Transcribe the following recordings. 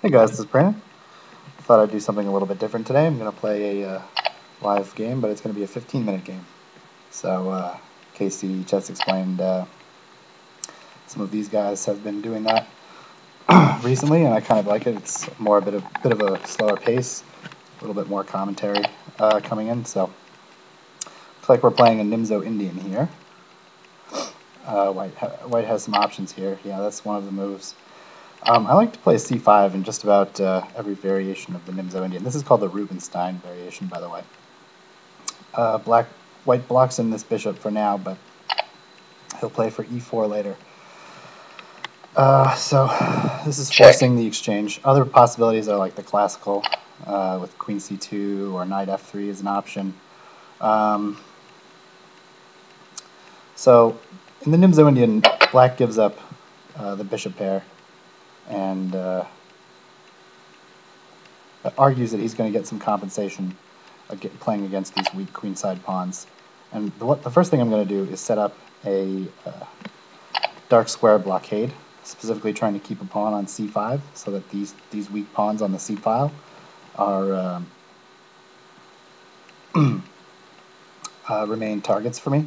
Hey guys, this is Brandon. Thought I'd do something a little bit different today. I'm going to play a live game, but it's going to be a 15-minute game. So, Casey just explained some of these guys have been doing that recently, and I kind of like it. It's more a bit of a slower pace, a little bit more commentary coming in. So, looks like we're playing a Nimzo-Indian here. White has some options here. Yeah, that's one of the moves. I like to play c5 in just about every variation of the Nimzo-Indian. This is called the Rubinstein variation, by the way. White blocks in this bishop for now, but he'll play for e4 later. So this is forcing the exchange. Other possibilities are like the classical with queen c2 or knight f3 is an option. So in the Nimzo-Indian, black gives up the bishop pair and argues that he's going to get some compensation playing against these weak queenside pawns. And the first thing I'm going to do is set up a dark square blockade, specifically trying to keep a pawn on c5 so that these weak pawns on the c file are remain targets for me.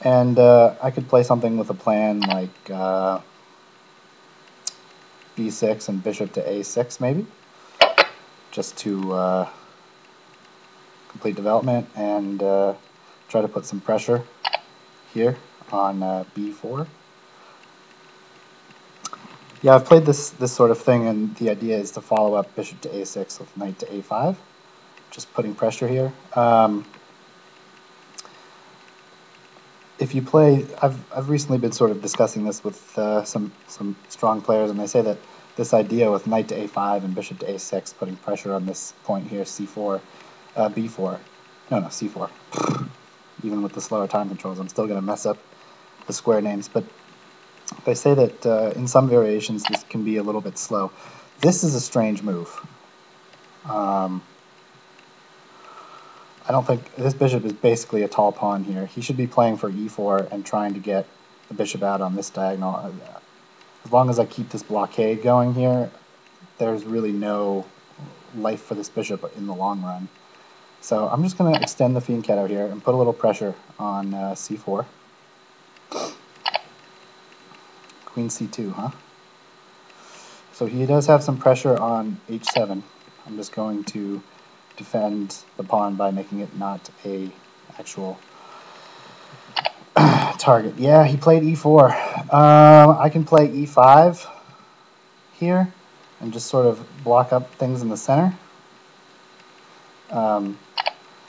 And I could play something with a plan like b6 and bishop to a6 maybe, just to complete development and try to put some pressure here on b4. Yeah, I've played this sort of thing, and the idea is to follow up bishop to a6 with knight to a5, just putting pressure here. If you play, I've recently been sort of discussing this with some strong players, and they say that this idea with knight to a5 and bishop to a6, putting pressure on this point here, c4, b4, no, c4. Even with the slower time controls, I'm still going to mess up the square names, but they say that in some variations this can be a little bit slow. This is a strange move. I don't think this bishop is basically a tall pawn here. He should be playing for e4 and trying to get the bishop out on this diagonal. As long as I keep this blockade going here, there's really no life for this bishop in the long run. So I'm just going to extend the fianchetto here and put a little pressure on c4. Queen c2, huh? So he does have some pressure on h7. I'm just going to defend the pawn by making it not a actual target. Yeah, he played e4. I can play e5 here and just sort of block up things in the center.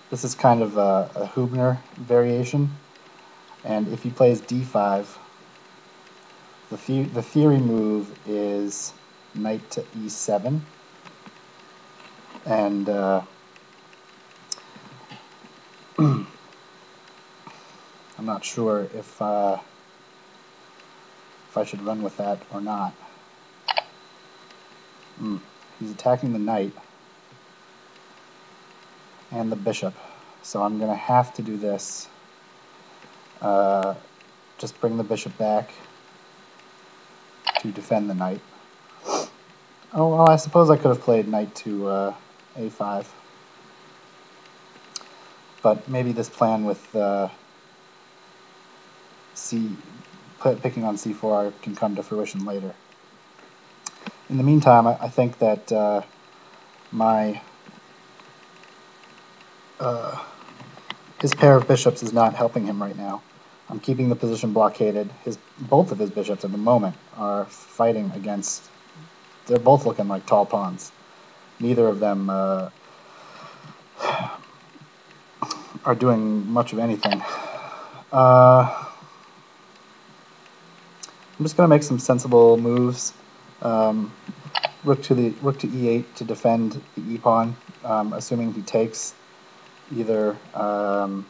This is kind of a Hubner variation, and if he plays d5, the theory move is knight to e7, and I'm not sure if I should run with that or not. He's attacking the knight and the bishop, so I'm going to have to do this. Just bring the bishop back to defend the knight. Oh, well, I suppose I could have played knight to a5. But maybe this plan with picking on c4 can come to fruition later. In the meantime, I think that his pair of bishops is not helping him right now. I'm keeping the position blockaded. Both of his bishops at the moment are fighting against. They're both looking like tall pawns. Neither of them are doing much of anything. I'm just going to make some sensible moves. Rook to e8 to defend the e pawn, assuming he takes either on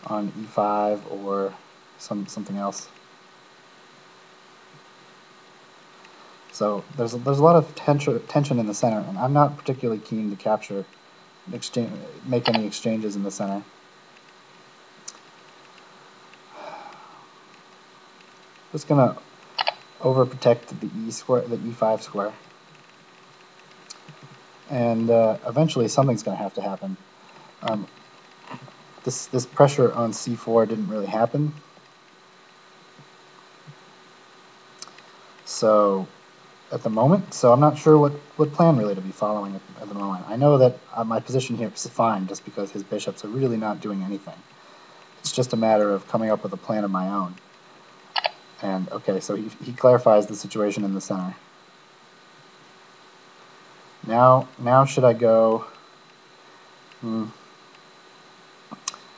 e5 or something else. So there's a lot of tension in the center, and I'm not particularly keen to make any exchanges in the center. Just gonna overprotect the e5 square. And eventually something's going to have to happen. This pressure on c4 didn't really happen. So at the moment, so I'm not sure what plan really to be following at the moment. I know that my position here is fine just because his bishops are really not doing anything. It's just a matter of coming up with a plan of my own. And okay, so he clarifies the situation in the center. Now should I go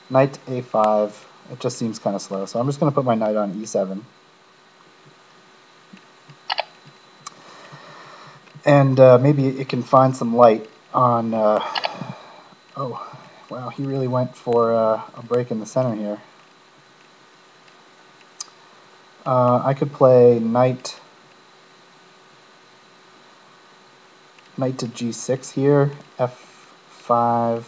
knight a5? It just seems kind of slow, so I'm just going to put my knight on e7. And maybe it can find some light on... oh, wow, he really went for a break in the center here. I could play knight to g6 here, f5,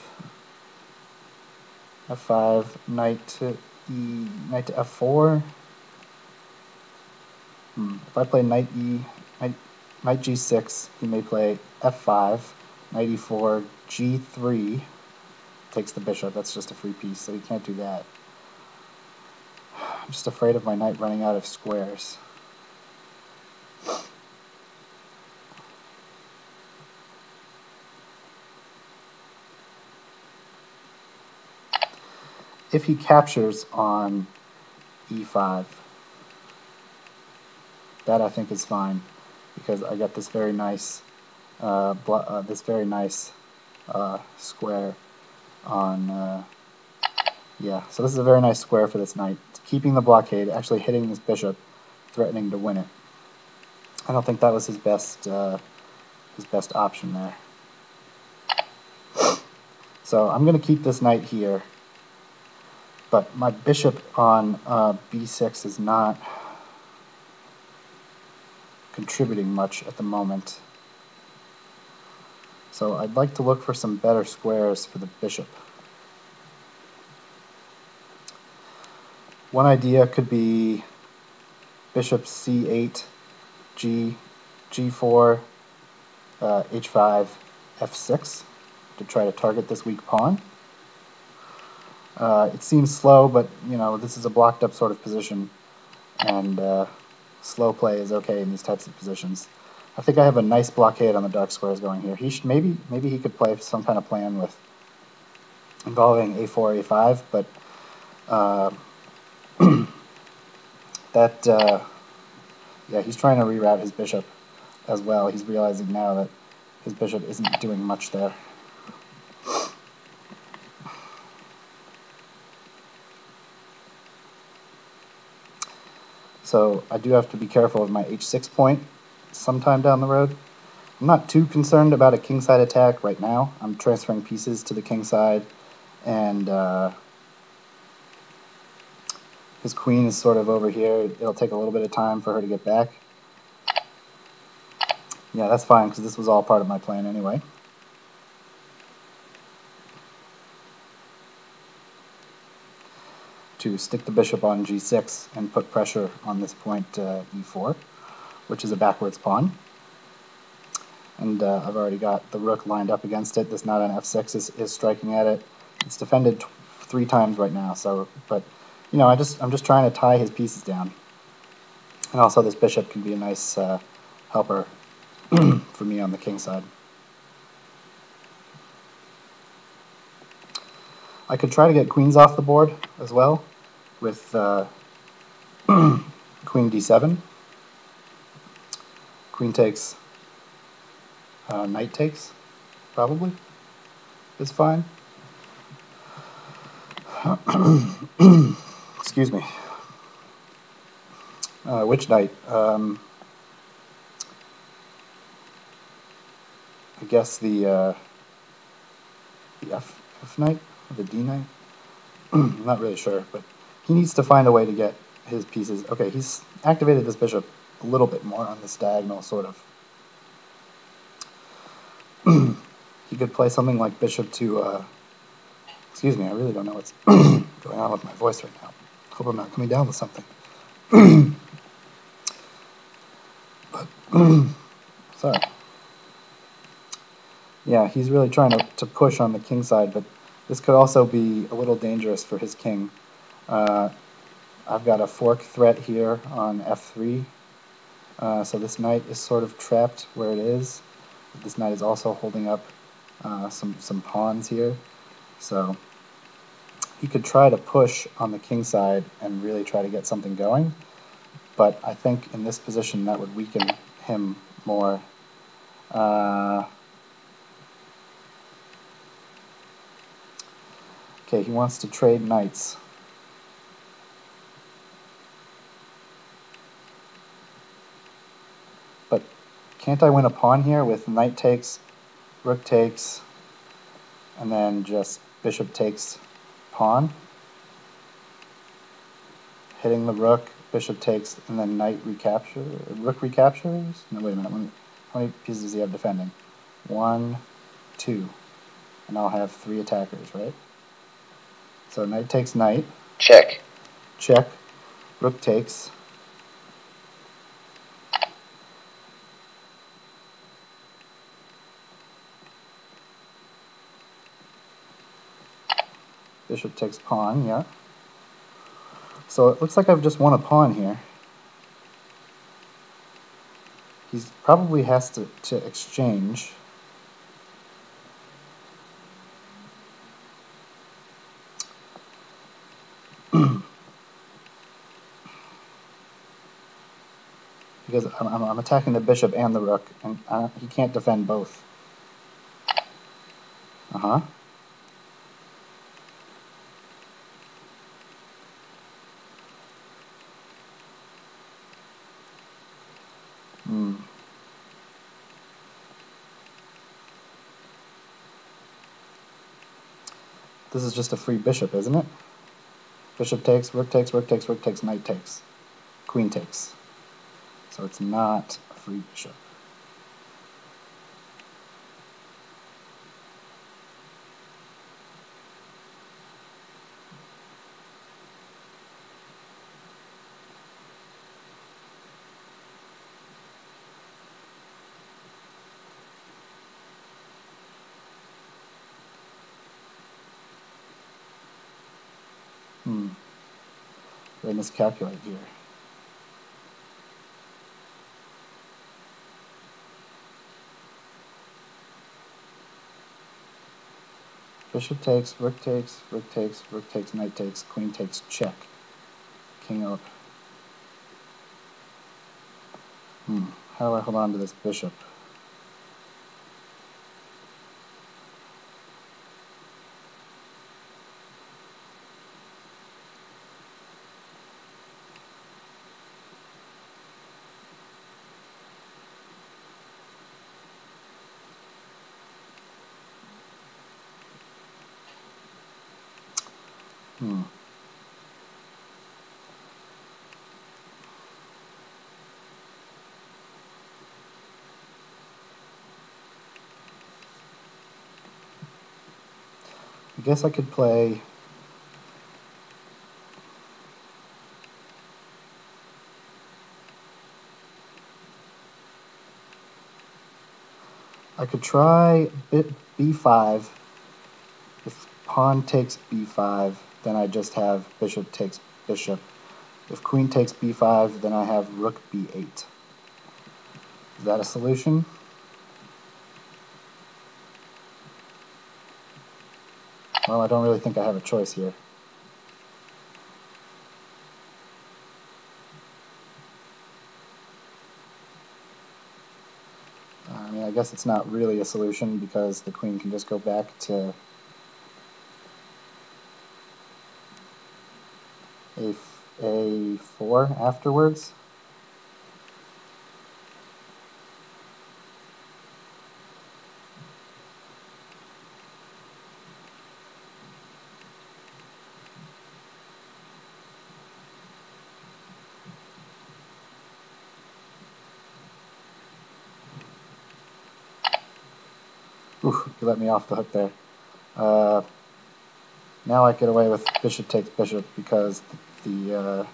knight to f4. If I play knight g6, he may play f5, knight e4, g3, takes the bishop. That's just a free piece, so he can't do that. I'm just afraid of my knight running out of squares. If he captures on e5, that I think is fine, because I got this very nice square on. Yeah, so this is a very nice square for this knight. It's keeping the blockade, actually hitting this bishop, threatening to win it. I don't think that was his best option there. So I'm going to keep this knight here, but my bishop on b6 is not contributing much at the moment. So I'd like to look for some better squares for the bishop. One idea could be bishop c8, g4, h5, f6 to try to target this weak pawn. It seems slow, but you know, this is a blocked up sort of position, and slow play is okay in these types of positions. I think I have a nice blockade on the dark squares going here. He should maybe he could play some kind of plan with involving a4, a5, but yeah, he's trying to reroute his bishop as well. He's realizing now that his bishop isn't doing much there. So I do have to be careful of my h6 point sometime down the road. I'm not too concerned about a kingside attack right now. I'm transferring pieces to the kingside, and his queen is sort of over here. It'll take a little bit of time for her to get back. Yeah, that's fine, because this was all part of my plan anyway. To stick the bishop on g6 and put pressure on this point e4, which is a backwards pawn. And I've already got the rook lined up against it. This knight on f6 is striking at it. It's defended 3 times right now, so, but you know, I'm just trying to tie his pieces down. And also this bishop can be a nice helper for me on the king side. I could try to get queens off the board as well with queen d7. Queen takes, knight takes, probably, is fine. Excuse me. Which knight? I guess the F knight, or the D knight? I'm not really sure, but he needs to find a way to get his pieces. Okay, he's activated this bishop a little bit more on this diagonal, sort of. He could play something like bishop to, excuse me, I really don't know what's going on with my voice right now. Hope I'm not coming down with something. Sorry. Yeah, he's really trying to push on the king side, but this could also be a little dangerous for his king. I've got a fork threat here on f3, so this knight is sort of trapped where it is. This knight is also holding up some pawns here, so he could try to push on the king side and really try to get something going, but I think in this position that would weaken him more. Okay, he wants to trade knights. But can't I win a pawn here with knight takes, rook takes, and then just bishop takes pawn? Hitting the rook, bishop takes, and then knight recapture, rook recaptures? No, wait a minute. How many pieces does he have defending? 1, 2. And I'll have 3 attackers, right? So knight takes knight. Check. Check. Rook takes. Bishop takes pawn, yeah. So it looks like I've just won a pawn here. He probably has to exchange. Because I'm attacking the bishop and the rook, and he can't defend both. Uh-huh. Hmm. This is just a free bishop, isn't it? Bishop takes, rook takes, rook takes, rook takes, knight takes, queen takes. So it's not a free bishop. Did I miscalculate here? Bishop takes, rook takes, rook takes, rook takes, knight takes, queen takes, check. King up. How do I hold on to this bishop? I guess I could play... I could try b5. If pawn takes b5, then I just have bishop takes bishop. If queen takes b5, then I have rook b8. Is that a solution? Well, I don't really think I have a choice here. I mean, I guess it's not really a solution because the queen can just go back to a4 afterwards. Oof, you let me off the hook there. Now I get away with bishop takes bishop because the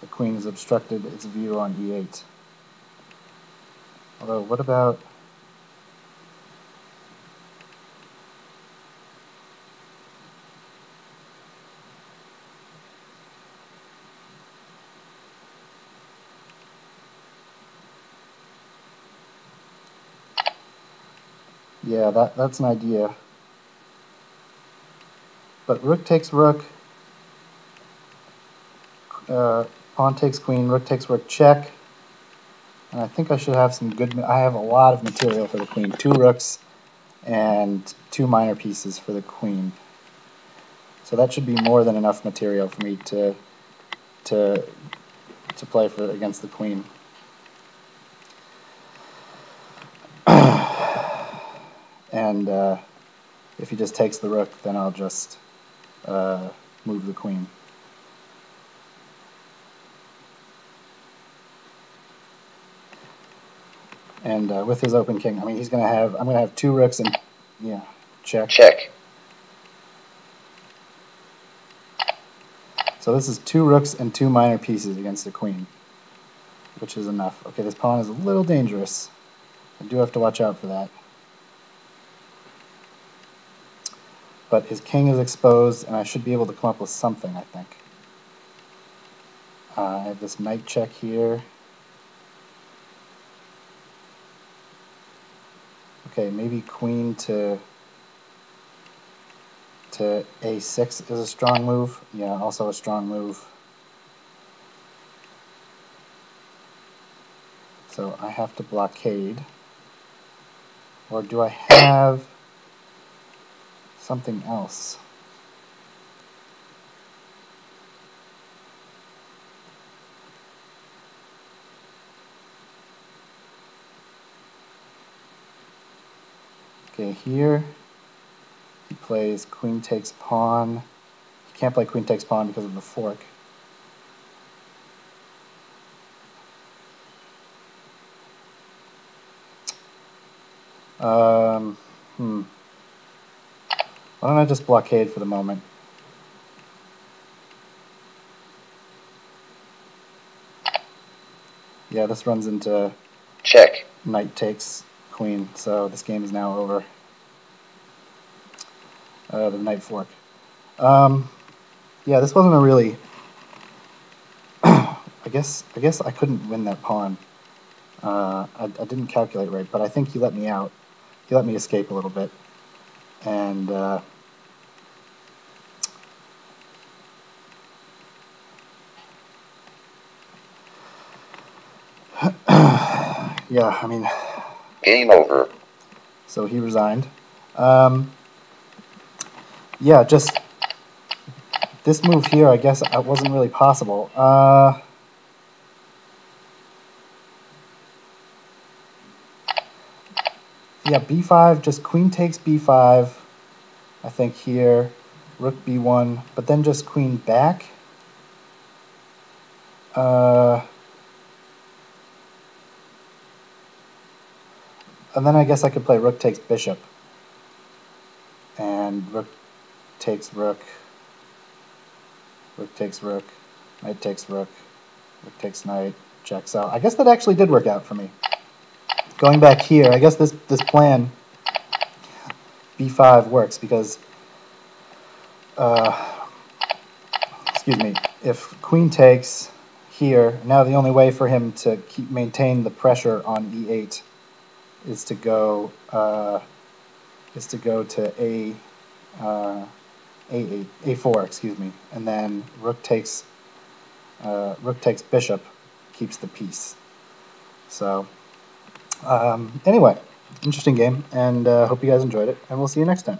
the queen has obstructed its view on e8. Although, what about... Yeah, that's an idea. But rook takes rook, pawn takes queen, rook takes rook, check. And I think I should have some good... I have a lot of material for the queen. 2 rooks and 2 minor pieces for the queen. So that should be more than enough material for me to play against the queen. And if he just takes the rook, then I'll just move the queen. And with his open king, I mean, he's gonna have... I'm gonna have 2 rooks and... yeah, check. Check. So this is 2 rooks and 2 minor pieces against the queen, which is enough. Okay, this pawn is a little dangerous. I do have to watch out for that. But his king is exposed, and I should be able to come up with something, I think. I have this knight check here. Okay, maybe queen to a6 is a strong move. Yeah, also a strong move. So I have to blockade. Or do I have something else? Okay, here he plays queen takes pawn. He can't play queen takes pawn because of the fork. Why don't I just blockade for the moment? Yeah, this runs into check. Knight takes queen, so this game is now over. The knight fork. Yeah, this wasn't a really... I guess I couldn't win that pawn. I didn't calculate right, but I think he let me out. He let me escape a little bit. And yeah, I mean... Game over. So he resigned. Yeah, just... this move here, I guess, wasn't really possible. Yeah, b5, just queen takes b5, I think here, rook b1, but then just queen back. And then I guess I could play rook takes bishop. And rook takes rook, rook takes rook, knight takes rook, rook takes knight, check. So I guess that actually did work out for me. Going back here, I guess this plan, b5, works because, excuse me, if queen takes here, now the only way for him to maintain the pressure on e8 is to go to a4, excuse me, and then rook takes bishop, keeps the piece. So anyway, interesting game, and hope you guys enjoyed it, and we'll see you next time.